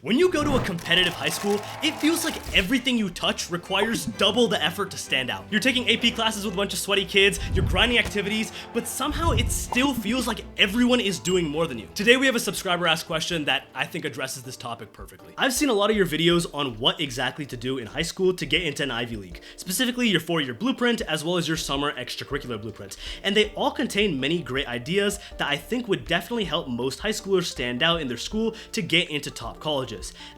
When you go to a competitive high school, it feels like everything you touch requires double the effort to stand out. You're taking AP classes with a bunch of sweaty kids, you're grinding activities, but somehow it still feels like everyone is doing more than you. Today we have a subscriber asked question that I think addresses this topic perfectly. I've seen a lot of your videos on what exactly to do in high school to get into an Ivy League, specifically your 4-year blueprint as well as your summer extracurricular blueprint, and they all contain many great ideas that I think would definitely help most high schoolers stand out in their school to get into top colleges.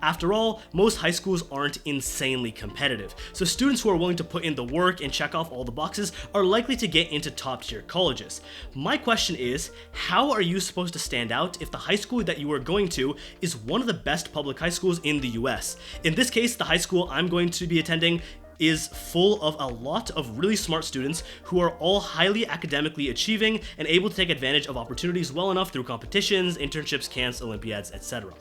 After all, most high schools aren't insanely competitive, so students who are willing to put in the work and check off all the boxes are likely to get into top tier colleges. My question is, how are you supposed to stand out if the high school that you are going to is one of the best public high schools in the US? In this case, the high school I'm going to be attending is full of a lot of really smart students who are all highly academically achieving and able to take advantage of opportunities well enough through competitions, internships, camps, Olympiads, etc.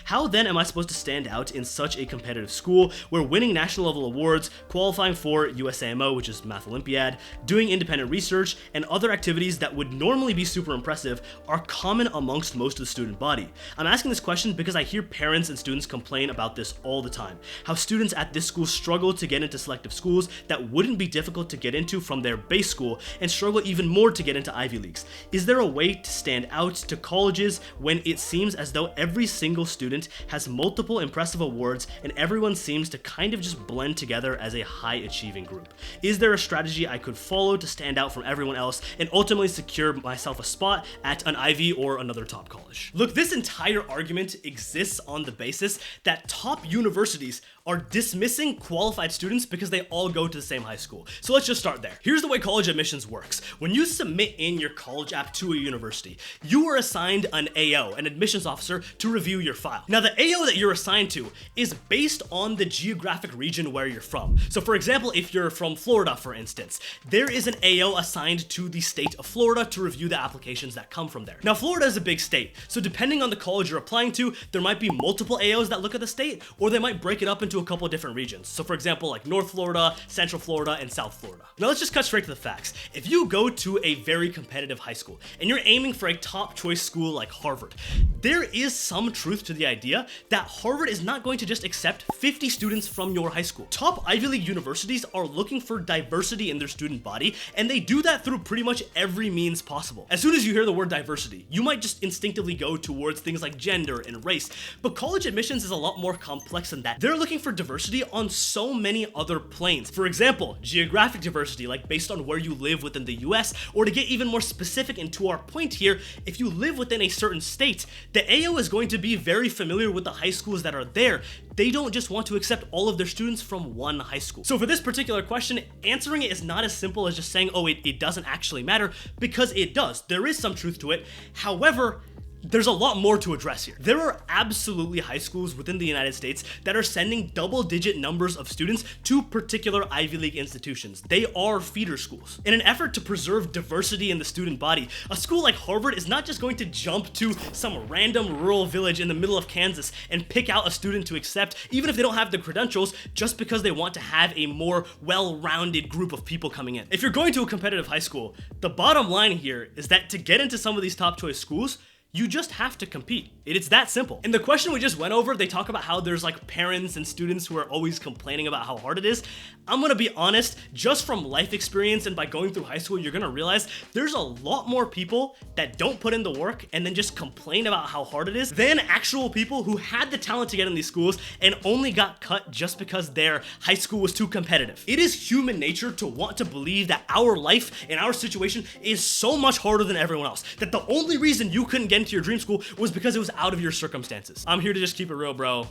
How then am I supposed to stand out in such a competitive school where winning national level awards, qualifying for USAMO, which is Math Olympiad, doing independent research, and other activities that would normally be super impressive are common amongst most of the student body? I'm asking this question because I hear parents and students complain about this all the time, how students at this school struggle to get into selective schools that wouldn't be difficult to get into from their base school and struggle even more to get into Ivy Leagues. Is there a way to stand out to colleges when it seems as though every single student has multiple impressive awards and everyone seems to kind of just blend together as a high achieving group? Is there a strategy I could follow to stand out from everyone else and ultimately secure myself a spot at an Ivy or another top college? Look, this entire argument exists on the basis that top universities are dismissing qualified students because they all go to the same high school. So let's just start there. Here's the way college admissions works. When you submit in your college app to a university, you are assigned an AO, an admissions officer, to review your file. Now, the AO that you're assigned to is based on the geographic region where you're from. So for example, if you're from Florida, for instance, there is an AO assigned to the state of Florida to review the applications that come from there. Now, Florida is a big state, so depending on the college you're applying to, there might be multiple AOs that look at the state, or they might break it up into a couple of different regions. So for example, like North Florida, Central Florida, and South Florida. Now let's just cut straight to the facts. If you go to a very competitive high school and you're aiming for a top choice school like Harvard, there is some truth to the idea that Harvard is not going to just accept 50 students from your high school. Top Ivy League universities are looking for diversity in their student body, and they do that through pretty much every means possible. As soon as you hear the word diversity, you might just instinctively go towards things like gender and race, but college admissions is a lot more complex than that. They're looking for diversity on so many other planes. For example, geographic diversity, like based on where you live within the US, or to get even more specific into our point here, if you live within a certain state, the AO is going to be very familiar with the high schools that are there. They don't just want to accept all of their students from one high school. So for this particular question, answering it is not as simple as just saying, oh, it doesn't actually matter, because it does. There is some truth to it. However, there's a lot more to address here. There are absolutely high schools within the United States that are sending double-digit numbers of students to particular Ivy League institutions. They are feeder schools. In an effort to preserve diversity in the student body, a school like Harvard is not just going to jump to some random rural village in the middle of Kansas and pick out a student to accept, even if they don't have the credentials, just because they want to have a more well-rounded group of people coming in. If you're going to a competitive high school, the bottom line here is that to get into some of these top choice schools, you just have to compete. It's that simple. In the question we just went over, they talk about how there's like parents and students who are always complaining about how hard it is. I'm gonna be honest, just from life experience and by going through high school, you're gonna realize there's a lot more people that don't put in the work and then just complain about how hard it is than actual people who had the talent to get in these schools and only got cut just because their high school was too competitive. It is human nature to want to believe that our life and our situation is so much harder than everyone else, that the only reason you couldn't get into your dream school was because it was out of your circumstances. I'm here to just keep it real, bro.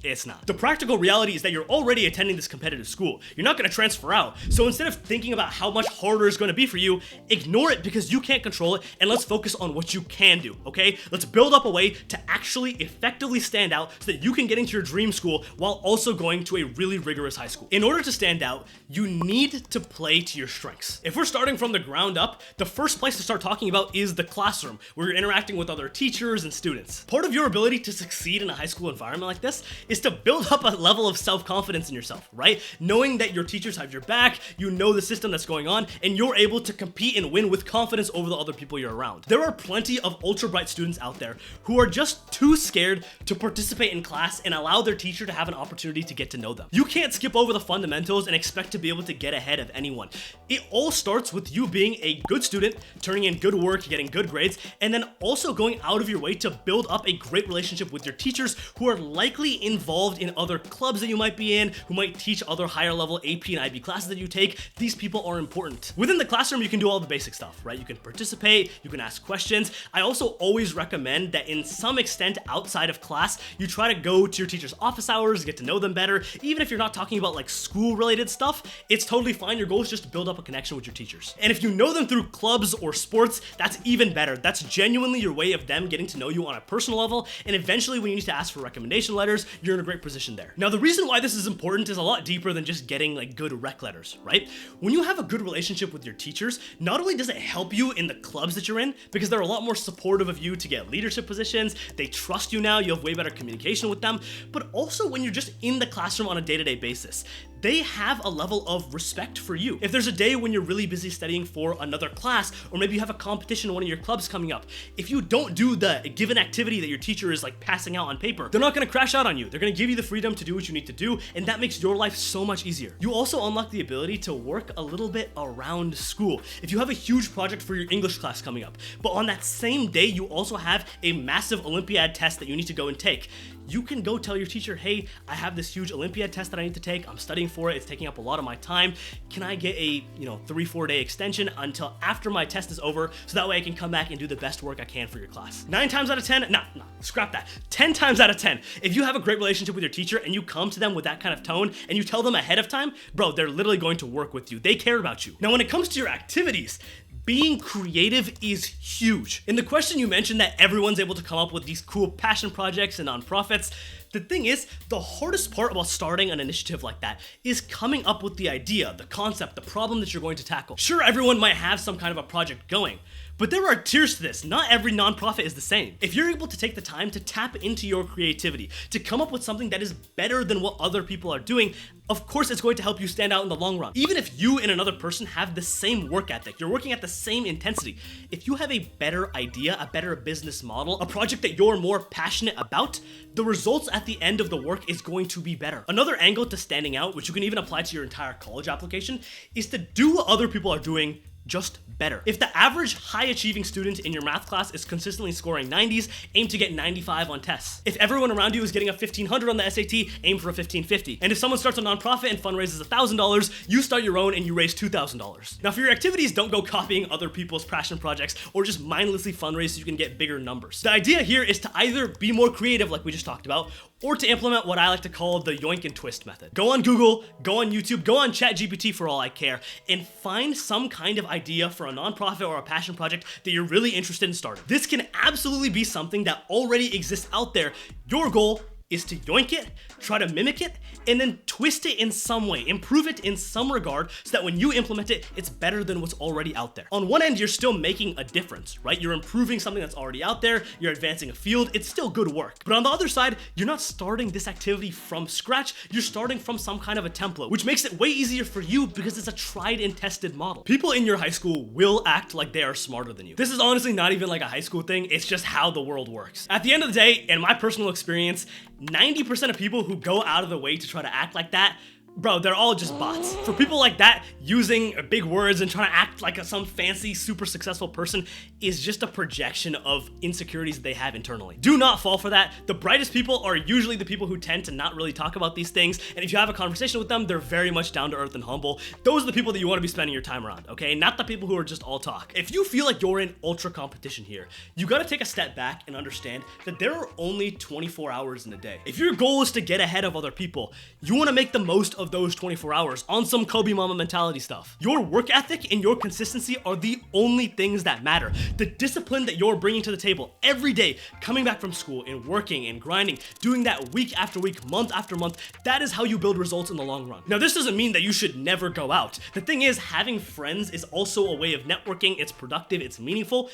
It's not. The practical reality is that you're already attending this competitive school. You're not going to transfer out. So instead of thinking about how much harder it's going to be for you, ignore it because you can't control it, and let's focus on what you can do, okay? Let's build up a way to actually effectively stand out so that you can get into your dream school while also going to a really rigorous high school. In order to stand out, you need to play to your strengths. If we're starting from the ground up, the first place to start talking about is the classroom, where you're interacting with other teachers and students. Part of your ability to succeed in a high school environment like this is to build up a level of self-confidence in yourself, right? Knowing that your teachers have your back, you know the system that's going on, and you're able to compete and win with confidence over the other people you're around. There are plenty of ultra bright students out there who are just too scared to participate in class and allow their teacher to have an opportunity to get to know them. You can't skip over the fundamentals and expect to be able to get ahead of anyone. It all starts with you being a good student, turning in good work, getting good grades, and then also going out of your way to build up a great relationship with your teachers who are likely involved in other clubs that you might be in, who might teach other higher level AP and IB classes that you take. These people are important. Within the classroom, you can do all the basic stuff, right? You can participate, you can ask questions. I also always recommend that in some extent outside of class, you try to go to your teacher's office hours, get to know them better. Even if you're not talking about like school related stuff, it's totally fine. Your goal is just to build up a connection with your teachers. And if you know them through clubs or sports, that's even better. That's genuinely your way of them getting to know you on a personal level, and eventually when you need to ask for recommendation letters, you're in a great position there. Now, the reason why this is important is a lot deeper than just getting like good rec letters, right? When you have a good relationship with your teachers, not only does it help you in the clubs that you're in, because they're a lot more supportive of you to get leadership positions, they trust you now, you have way better communication with them, but also when you're just in the classroom on a day-to-day basis, they have a level of respect for you. If there's a day when you're really busy studying for another class, or maybe you have a competition in one of your clubs coming up, if you don't do the given activity that your teacher is like passing out on paper, they're not gonna crash out on you. They're gonna give you the freedom to do what you need to do, and that makes your life so much easier. You also unlock the ability to work a little bit around school. If you have a huge project for your English class coming up, but on that same day, you also have a massive Olympiad test that you need to go and take, you can go tell your teacher, hey, I have this huge Olympiad test that I need to take. I'm studying for it. It's taking up a lot of my time. Can I get a 3-4 day extension until after my test is over so that way I can come back and do the best work I can for your class? 9 times out of 10, no, scrap that. 10 times out of 10, if you have a great relationship with your teacher and you come to them with that kind of tone and you tell them ahead of time, bro, they're literally going to work with you. They care about you. Now, when it comes to your activities, being creative is huge. In the question you mentioned that everyone's able to come up with these cool passion projects and nonprofits. The thing is, the hardest part about starting an initiative like that is coming up with the idea, the concept, the problem that you're going to tackle. Sure, everyone might have some kind of a project going, but there are tiers to this. Not every nonprofit is the same. If you're able to take the time to tap into your creativity, to come up with something that is better than what other people are doing, of course it's going to help you stand out in the long run. Even if you and another person have the same work ethic, you're working at the same intensity, if you have a better idea, a better business model, a project that you're more passionate about, the results at the end of the work is going to be better. Another angle to standing out, which you can even apply to your entire college application, is to do what other people are doing just better. If the average high-achieving student in your math class is consistently scoring 90s, aim to get 95 on tests. If everyone around you is getting a 1500 on the SAT, aim for a 1550. And if someone starts a nonprofit and fundraises $1,000, you start your own and you raise $2,000. Now, for your activities, don't go copying other people's passion projects or just mindlessly fundraise so you can get bigger numbers. The idea here is to either be more creative, like we just talked about, or to implement what I like to call the yoink and twist method. Go on Google, go on YouTube, go on ChatGPT for all I care, and find some kind of idea for a nonprofit or a passion project that you're really interested in starting. This can absolutely be something that already exists out there. Your goal is to yoink it, try to mimic it, and then twist it in some way, improve it in some regard, so that when you implement it, it's better than what's already out there. On one end, you're still making a difference, right? You're improving something that's already out there, you're advancing a field, it's still good work. But on the other side, you're not starting this activity from scratch, you're starting from some kind of a template, which makes it way easier for you because it's a tried and tested model. People in your high school will act like they are smarter than you. This is honestly not even like a high school thing, it's just how the world works. At the end of the day, in my personal experience, 90% of people who go out of the way to try to act like that, bro, they're all just bots. For people like that, using big words and trying to act like some fancy, super successful person is just a projection of insecurities that they have internally. Do not fall for that. The brightest people are usually the people who tend to not really talk about these things, and if you have a conversation with them, they're very much down to earth and humble. Those are the people that you want to be spending your time around, okay? Not the people who are just all talk. If you feel like you're in ultra competition here, you gotta take a step back and understand that there are only 24 hours in a day. If your goal is to get ahead of other people, you want to make the most of those 24 hours on some Kobe Mama mentality stuff. Your work ethic and your consistency are the only things that matter. The discipline that you're bringing to the table every day, coming back from school and working and grinding, doing that week after week, month after month, that is how you build results in the long run. Now, this doesn't mean that you should never go out. The thing is, having friends is also a way of networking. It's productive, it's meaningful.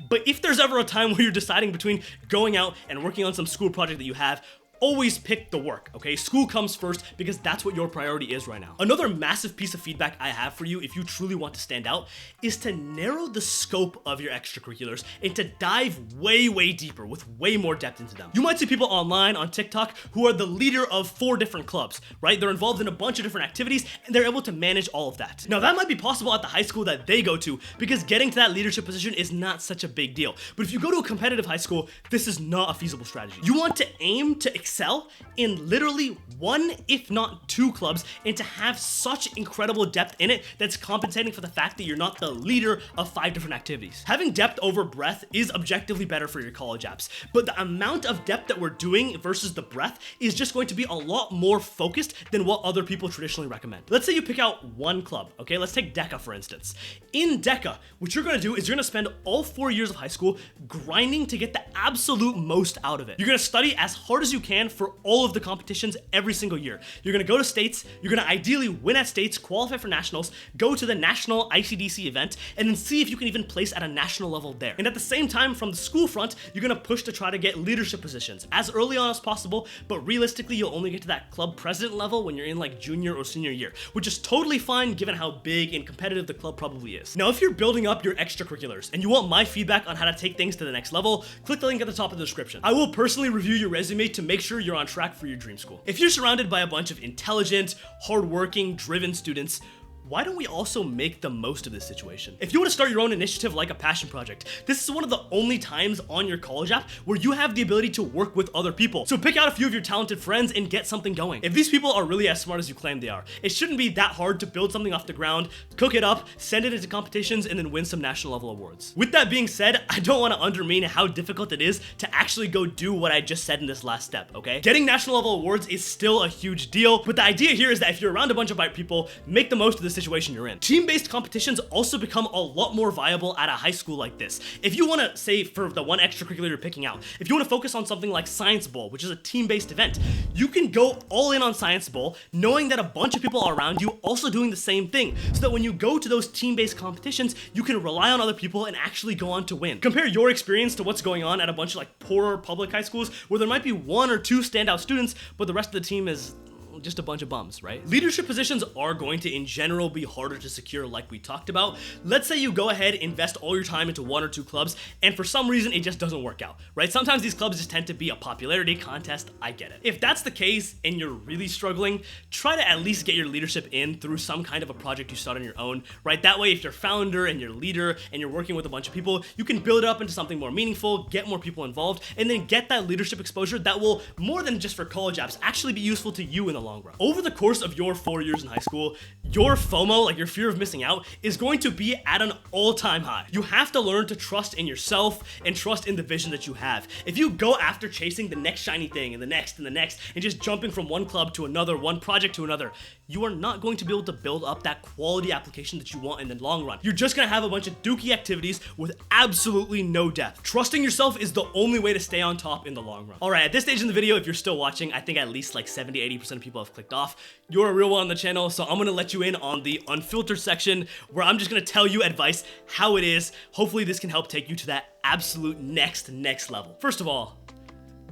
But if there's ever a time where you're deciding between going out and working on some school project that you have, always pick the work, okay? School comes first because that's what your priority is right now. Another massive piece of feedback I have for you if you truly want to stand out is to narrow the scope of your extracurriculars and to dive way deeper with way more depth into them. You might see people online on TikTok who are the leader of 4 different clubs, right? They're involved in a bunch of different activities and they're able to manage all of that. Now that might be possible at the high school that they go to because getting to that leadership position is not such a big deal. But if you go to a competitive high school, this is not a feasible strategy. You want to aim to excel in literally 1, if not 2 clubs, and to have such incredible depth in it that's compensating for the fact that you're not the leader of 5 different activities. Having depth over breadth is objectively better for your college apps, but the amount of depth that we're doing versus the breadth is just going to be a lot more focused than what other people traditionally recommend. Let's say you pick out 1 club, okay? Let's take DECA for instance. In DECA, what you're gonna do is you're gonna spend all 4 years of high school grinding to get the absolute most out of it. You're gonna study as hard as you can for all of the competitions every single year. You're gonna go to states, you're gonna ideally win at states, qualify for nationals, go to the national ICDC event, and then see if you can even place at a national level there. And at the same time, from the school front, you're gonna push to try to get leadership positions as early on as possible, but realistically, you'll only get to that club president level when you're in like junior or senior year, which is totally fine given how big and competitive the club probably is. Now, if you're building up your extracurriculars and you want my feedback on how to take things to the next level, click the link at the top of the description. I will personally review your resume to make sure you're on track for your dream school. If you're surrounded by a bunch of intelligent, hardworking, driven students, why don't we also make the most of this situation? If you want to start your own initiative like a passion project, this is one of the only times on your college app where you have the ability to work with other people. So pick out a few of your talented friends and get something going. If these people are really as smart as you claim they are, it shouldn't be that hard to build something off the ground, cook it up, send it into competitions, and then win some national level awards. With that being said, I don't want to undermine how difficult it is to actually go do what I just said in this last step, okay? Getting national level awards is still a huge deal, but the idea here is that if you're around a bunch of bright people, make the most of this situation you're in. Team-based competitions also become a lot more viable at a high school like this. If you want to say for the one extracurricular you're picking out, if you want to focus on something like Science Bowl, which is a team-based event, you can go all in on Science Bowl knowing that a bunch of people are around you also doing the same thing, so that when you go to those team-based competitions, you can rely on other people and actually go on to win. Compare your experience to what's going on at a bunch of like poorer public high schools where there might be 1 or 2 standout students, but the rest of the team is just a bunch of bums, right? Leadership positions are going to, in general, be harder to secure like we talked about. Let's say you go ahead, invest all your time into 1 or 2 clubs, and for some reason, it just doesn't work out, right? Sometimes these clubs just tend to be a popularity contest, I get it. If that's the case and you're really struggling, try to at least get your leadership in through some kind of a project you start on your own, right? That way, if you're founder and you're leader and you're working with a bunch of people, you can build it up into something more meaningful, get more people involved, and then get that leadership exposure that will, more than just for college apps, actually be useful to you in the long run. Over the course of your 4 years in high school, your FOMO, like your fear of missing out, is going to be at an all-time high. You have to learn to trust in yourself and trust in the vision that you have. If you go after chasing the next shiny thing and the next and just jumping from one club to another, one project to another, you are not going to be able to build up that quality application that you want in the long run. You're just gonna have a bunch of dookie activities with absolutely no depth. Trusting yourself is the only way to stay on top in the long run. All right, at this stage in the video, if you're still watching, I think at least like 70-80% of people have clicked off. You're a real one on the channel, so I'm gonna let you in on the unfiltered section where I'm just gonna tell you advice, how it is. Hopefully this can help take you to that absolute next level. First of all,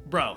bro,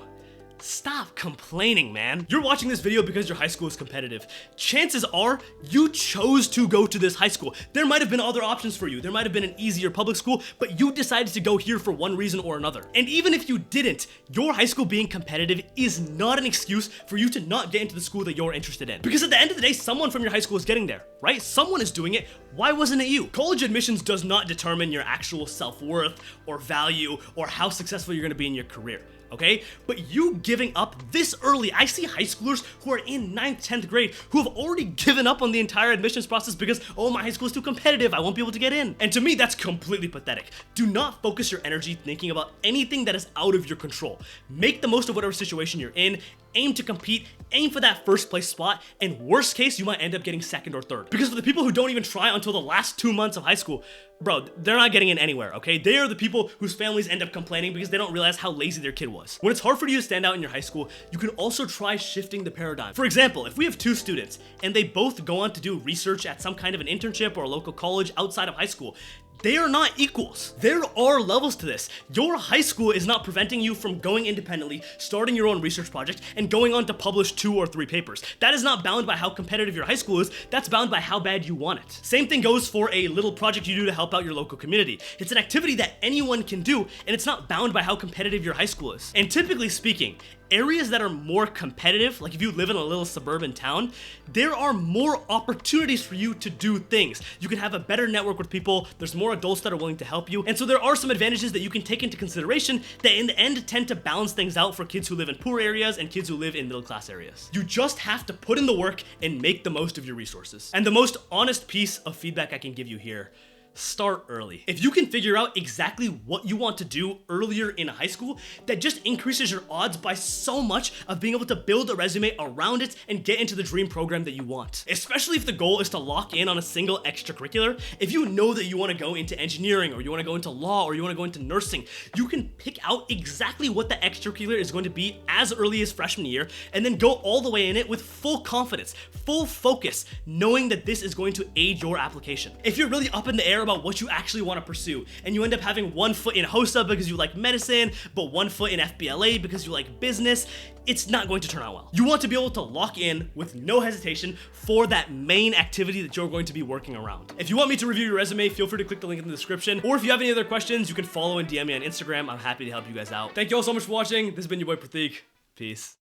stop complaining, man. You're watching this video because your high school is competitive. Chances are you chose to go to this high school. There might have been other options for you. There might have been an easier public school, but you decided to go here for one reason or another. And even if you didn't, your high school being competitive is not an excuse for you to not get into the school that you're interested in. Because at the end of the day, someone from your high school is getting there, right? Someone is doing it. Why wasn't it you? College admissions does not determine your actual self-worth or value or how successful you're gonna be in your career. Okay? But you giving up this early, I see high schoolers who are in 9th, 10th grade who have already given up on the entire admissions process because, oh, my high school is too competitive, I won't be able to get in. And to me, that's completely pathetic. Do not focus your energy thinking about anything that is out of your control. Make the most of whatever situation you're in, aim to compete, aim for that first place spot, and worst case, you might end up getting 2nd or 3rd. Because for the people who don't even try until the last 2 months of high school, bro, they're not getting in anywhere, okay? They are the people whose families end up complaining because they don't realize how lazy their kid was. When it's hard for you to stand out in your high school, you can also try shifting the paradigm. For example, if we have 2 students and they both go on to do research at some kind of an internship or a local college outside of high school, They are not equals. There are levels to this. Your high school is not preventing you from going independently, starting your own research project, and going on to publish 2 or 3 papers. That is not bound by how competitive your high school is, that's bound by how bad you want it. Same thing goes for a little project you do to help out your local community. It's an activity that anyone can do, and it's not bound by how competitive your high school is. And typically speaking, areas that are more competitive, like if you live in a little suburban town, there are more opportunities for you to do things. You can have a better network with people, there's more adults that are willing to help you, and so there are some advantages that you can take into consideration that in the end tend to balance things out for kids who live in poor areas and kids who live in middle class areas. You just have to put in the work and make the most of your resources. And the most honest piece of feedback I can give you here: start early. If you can figure out exactly what you want to do earlier in high school, that just increases your odds by so much of being able to build a resume around it and get into the dream program that you want. Especially if the goal is to lock in on a single extracurricular. If you know that you want to go into engineering, or you want to go into law, or you want to go into nursing, you can pick out exactly what the extracurricular is going to be as early as freshman year, and then go all the way in it with full confidence, full focus, knowing that this is going to aid your application. If you're really up in the air about what you actually want to pursue, and you end up having one foot in HOSA because you like medicine, but one foot in FBLA because you like business, it's not going to turn out well. You want to be able to lock in with no hesitation for that main activity that you're going to be working around. If you want me to review your resume, feel free to click the link in the description, or if you have any other questions, you can follow and DM me on Instagram. I'm happy to help you guys out. Thank you all so much for watching. This has been your boy Pratik. Peace.